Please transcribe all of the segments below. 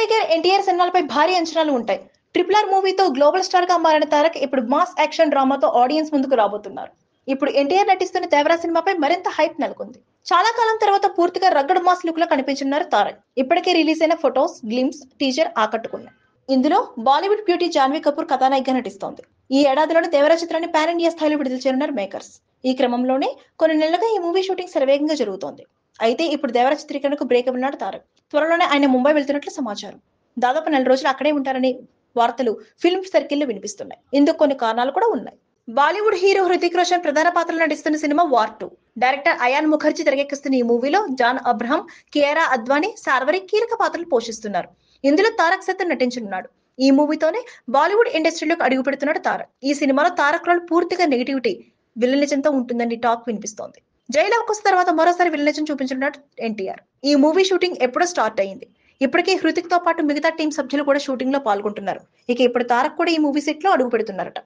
Tiger NTR సినిమాలపై భారీ అంచనాలు ఉంటాయి. RRR మూవీతో గ్లోబల్ స్టార్ గా మారిన తారక్ ఇప్పుడు మాస్ యాక్షన్ డ్రామాతో ఆడియన్స్ ముందుకు రాబోతున్నారు. ఇప్పుడు ఎన్టీఆర్ నటిస్తున్న దేవరా సినిమాపై మరింత హైప్ నెలకొంది. చాలా కాలం తర్వాత పూర్తిగా రగ్గడ్ మాస్ లుక్ లో కనిపించనున్నారు తారక్. ఇప్పటికే రిలీజ్ అయిన ఫొటోస్, గ్లిమ్స్, టీజర్ ఆకట్టుకున్నాయి. ఇందులో బాలీవుడ్ బ్యూటీ జాన్వీ కపూర్ కథానాయికగా నటిస్తోంది. ఈ ఏడాదిలోనే దేవరా చిత్రాన్ని పాన్ ఇండియా స్థాయిలో విడుదల చేయనున్నారు మేకర్స్. ఈ క్రమంలోనే కొన్ని నెలలుగా ఈ మూవీ షూటింగ్ శరవేగంగా జరుగుతోంది. అయితే ఇప్పుడు దేవరా చిత్రీకరణకు బ్రేక్ ఇవ్వనున్నాడు తారక్. త్వరలోనే ఆయన ముంబై వెళ్తున్నట్లు సమాచారం. దాదాపు 4 రోజులు అక్కడే ఉంటారని వార్తలు ఫిల్మ్ సర్కిల్లో వినిపిస్తున్నాయి. ఇందుకు కొన్ని కారణాలు కూడా ఉన్నాయి. బాలీవుడ్ హీరో హృతిక్ రోషన్ ప్రధాన పాత్రలో నటిస్తున్న సినిమా వార్ 2. డైరెక్టర్ అయాన్ ముఖర్జీ తెరకెక్కిస్తున్న ఈ మూవీలో జాన్ అబ్రహం, కియారా అద్వానీ, శార్వరి కీలక పాత్రలు పోషిస్తున్నారు. ఇందులో తారక్ సైతం నటించనున్నాడు. ఈ మూవీతోనే బాలీవుడ్ ఇండస్ట్రీలోకి అడుగు పెడుతున్నాడు తారక్. ఈ సినిమాలో తారక్ రోల్ పూర్తిగా నెగిటివిటీ, విలనిజంతో ఉంటుందని టాక్ వినిపిస్తోంది. జైలు అవకాశ తర్వాత మరోసారి విలనిజం చూపించనున్నాడు ఎన్టీఆర్. ఈ మూవీ షూటింగ్ ఎప్పుడో స్టార్ట్ అయింది. ఇప్పటికే హృతిక్ తో పాటు మిగతా టీం సభ్యులు కూడా షూటింగ్ లో పాల్గొంటున్నారు. ఇక ఇప్పుడు తారక్ కూడా ఈ మూవీ సెట్ లో అడుగు పెడుతున్నారట.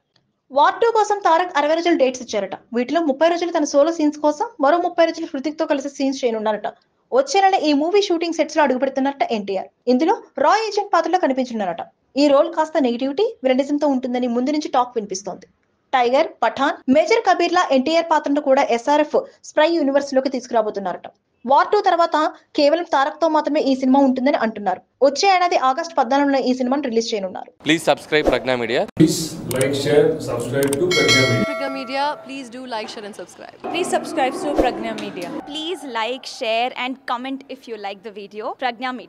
వార్ 2 కోసం తారక్ 60 రోజులు డేట్స్ ఇచ్చారట. వీటిలో 30 రోజులు తన సోలో సీన్స్ కోసం, మరో 30 రోజులు హృతిక్ తో కలిసి సీన్స్ చేయనున్నారట. వచ్చే నెల ఈ మూవీ షూటింగ్ సెట్స్ లో అడుగు పెడుతున్నారట ఎన్టీఆర్. ఇందులో రా ఏజెంట్ పాత్రలో కనిపించనున్నారట. ఈ రోల్ కాస్త నెగిటివిటీ, విలనిజం తో ఉంటుందని ముందు నుంచి టాక్ వినిపిస్తోంది. టైగర్, పఠాన్, మేజర్ కబీర్లా ఎన్టీఆర్ పాత్రను కూడా SRF స్ప్రై యూనివర్స్ లోకి తీసుకురాబోతున్నారట. వార్ 2 తర్వాత కేవలం తారక్ తో మాత్రమే ఈ సినిమా ఉంటుందని అంటున్నారు. వచ్చే ఏడాది ఆగస్టు 14న ఈ సినిమాను రిలీజ్ చేయనున్నారు. Please subscribe Pragya media. Please like, share, subscribe to Pragna Media. Pragna Media, please do like, share and subscribe. Please subscribe to Pragna Media. Please like, share and comment if you like the video. Pragna Media.